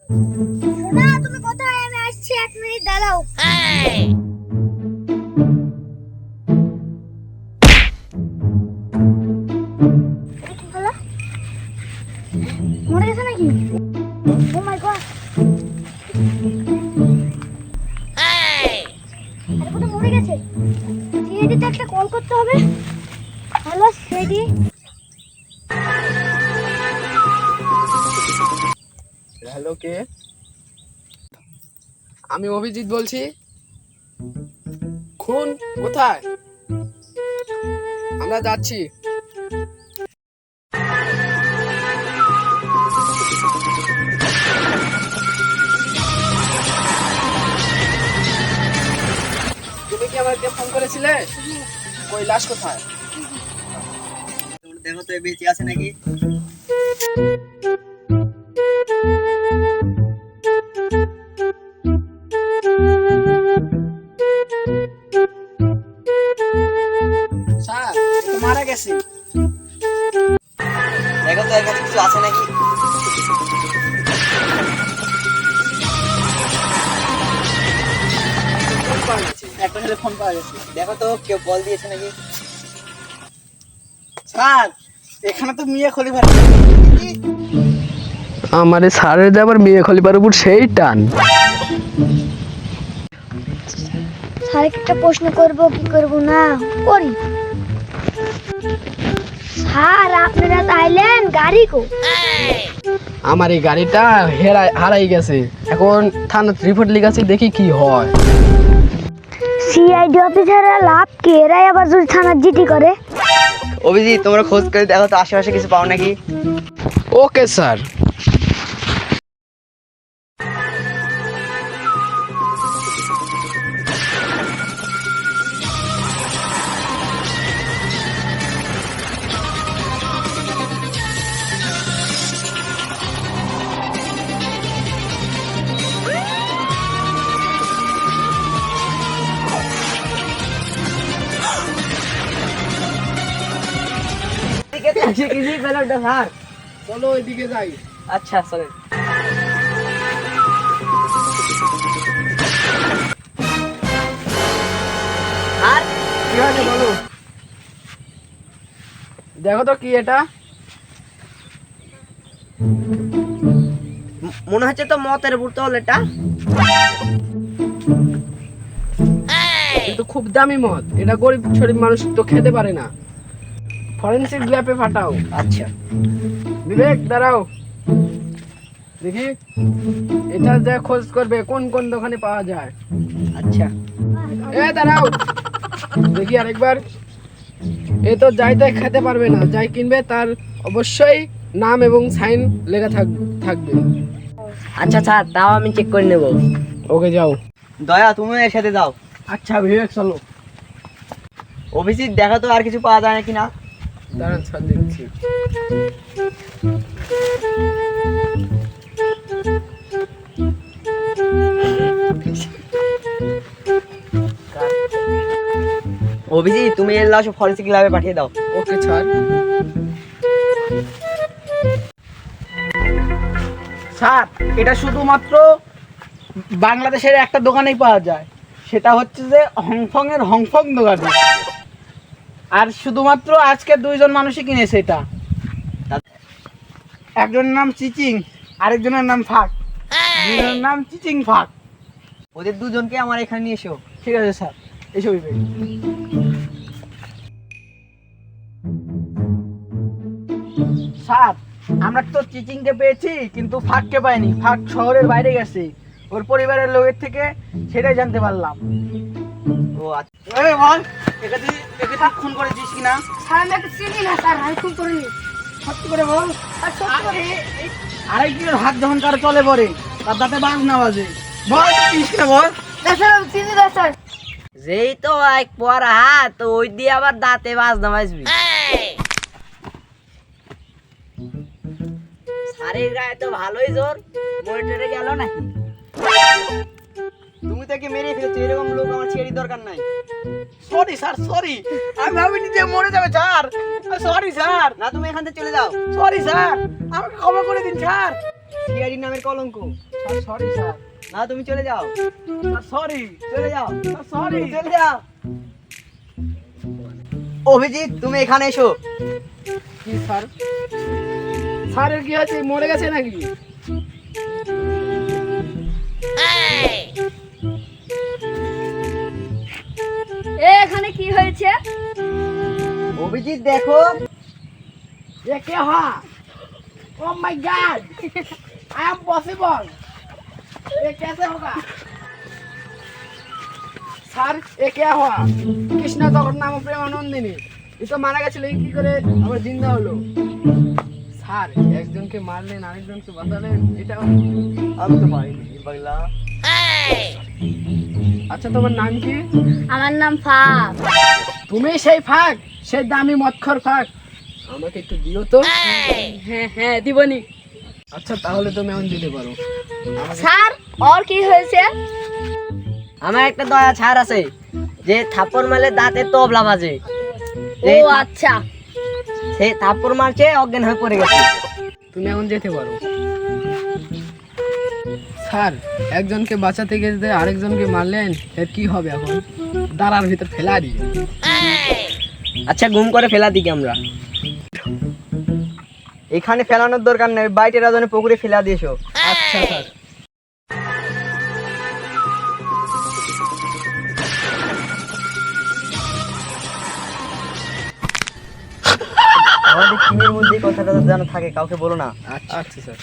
সোনা তুমি কোথায়? আমি আসছি, 1 মিনিট দাঁড়াও। এটা কি হলো? মরে গেছে নাকি? ও মাই গড! আরে কোথায় মরে গেছে? সিআইডিতে একটা কল করতে হবে। Hello CID. হ্যালো, কে? আমি অভিজিৎ বলছি। খুন কোথায়? আমরা যাচ্ছি। তুমি কি আমাকে ফোন করেছিলে? কই লাশ কোথায়? দেখো তো বেঁচে আছে নাকি। স্যার, এ তো মারা গেছে। দেখো তো এর কাছে কিছু আছে নাকি। ফোন পাওয়া গেছে, একটা ছেলে ফোন পাওয়া গেছে। দেখো তো কেউ কল দিয়েছে নাকি। স্যার, এখানে তো মিয়া খলিফার। আমারে স্যারের যে আবার মিয়া খলিফার উপর সেই টান। স্যারকে একটা প্রশ্ন করব, কি করব না করি। স্যার আপনারা তাইলেন গাড়ি কো? আমার এই গাড়িটা হারাই গেছে। এখন থানাতে রিপোর্ট লিখাচ্ছি, দেখি কি হয়। সিআইডি অফিসাররা লাভ কি, এরাই আবার যদি থানার জিডি করে। অভিজিৎ তোমরা খোঁজ করে দেখো তো আশেপাশে কিছু পাও নাকি। Okay sir. স্যার চলো ওইদিকে যাই। আচ্ছা চলেন। আর কি হয়েছে বলো। দেখো তো কি এটা। মনে হচ্ছে তো মতের বোতল এটা। কিন্তু খুব দামি মদ, এটা গরিব শরীফ মানুষ তো খেতে পারে না। ফরেনসিক ল্যাবে পাঠাও। আচ্ছা বিবেক দাঁড়াও, দেখি এটা যা খোঁজ করবে কোন কোন দোকানে পাওয়া যায়। আচ্ছা দাঁড়াও, দেখি আরেকবার। এ তো যাই তাই খেতে পারবে না, যাই কিনবে তার অবশ্যই নাম এবং সাইন লেখা থাকবে। আচ্ছা স্যার তাও আমি চেক করে নেব। ওকে যাও। দয়া তুমিও এর সাথে যাও। আচ্ছা বিবেক চলো। অভিজিৎ দেখো তো আর কিছু পাওয়া যায় নাকি না। দাঁড়ান স্যার, দেখছি। অভিজিৎ তুমি এর লাশ ফরেন্সিক ল্যাবে পাঠিয়ে দাও। Okay sir. স্যার এটা শুধুমাত্র বাংলাদেশের একটা দোকানেই পাওয়া যায়, সেটা হচ্ছে যে হংকং এর হংকং দোকানে। আর শুধুমাত্র আজকে 2জন মানুষই কিনেছে এটা। একজনের নাম চিচিং, আরেকজনের নাম ফাক। দুজনের নাম চিচিং ফাক। ওদের দুজনকে আমার এখানে নিয়ে এসো। ঠিক আছে স্যার, এসব বিবেক। স্যার আমরা তো চিচিংকে পেয়েছি কিন্তু ফাককে পাইনি। ফাক শহরের বাইরে গেছে, ওর পরিবারের লোকের থেকে সেটাই জানতে পারলাম। ও আচ্ছা এই বল, একে তুই খুন করেছিস কিনা? স্যার আমি একটা চিনি না স্যার, আমি খুব করিনি। সত্যি করে বল। আর সত্যি করে আরেকজনের হাত যখন কারো চলে পড়ে তার দাঁতে বাঘ না বাজে। বল চিনিস কিনা বল। না স্যার, আমি চিনি না স্যার। যেই তো এক পর হাত ওই দিয়ে আবার দাঁতে বাজ না বাজবি। সারের গায়ে তো ভালোই জোর, মরে গেল নাকি? তুমি তাকে মেরে ফেলেছো, এরকম লোক আমার ছেড়ে দরকার নাই। Sorry sir, sorry. আমি ভাবিনি যে মরে যাবে স্যার। Sorry sir. না তুমি এখান থেকে চলে যাও। সরি স্যার, আমাকে ক্ষমা করে দিন স্যার। সিআইডি নামের কলঙ্ক। Sorry sir. না তুমি চলে যাও, সরি চলে যাও, সরি চলে যাও। অভিজিৎ তুমি এখানে এসো। কি স্যার? স্যারের কি হয়েছে, মরে গেছে নাকি? এখানে কি হয়েছে? অভিজিৎ দেখো, ये क्या हुआ? Oh my God! I am possible. ये कैसे होगा? স্যার এ কে হওয়া? কৃষ্ণ তখন নাম প্রেমানন্দিনী, এ তো মারা গেছিল, এই কি করে আবার জিন্দা হলো? স্যার একজনকে মারলেন আরেকজনকে বাঁচালেন, এটা আমি তো পারিনি বাংলা। আচ্ছা তোমার নাম কি? আমার নাম ফাক। তুমি সেই ফাঁক, সেই দামি মৎখর ফাঁক, আমাকে একটু দিও তো। হ্যাঁ হ্যাঁ দিবনি। আচ্ছা তাহলে তুমি এখন দিতে পারো। স্যার আর কি হয়েছে? আমার একটা দয়া ছাড় আছে, যে থাপ্পড় মারলে দাঁতে তবলা বাজে। ও আচ্ছা। সে থাপ্পড় মারছে, অজ্ঞান হয়ে পড়ে গেছে। তুমি এখন যেতে পারো। স্যার একজনকে বাঁচাতে গেলে আরেকজনকে মারলেন, এর কি হবে এখন? দাঁড়ার ভিতর ফেলা দিয়ে। আচ্ছা গুম করে ফেলা দিকে আমরা। এখানে ফেলানোর দরকার নেই, বাইরে রাজনে পুকুরে ফেলা দিয়েছো। আচ্ছা স্যার। আমাদের টিমের মধ্যে কথাটা যেন থাকে, কাউকে বলো না। আচ্ছা স্যার।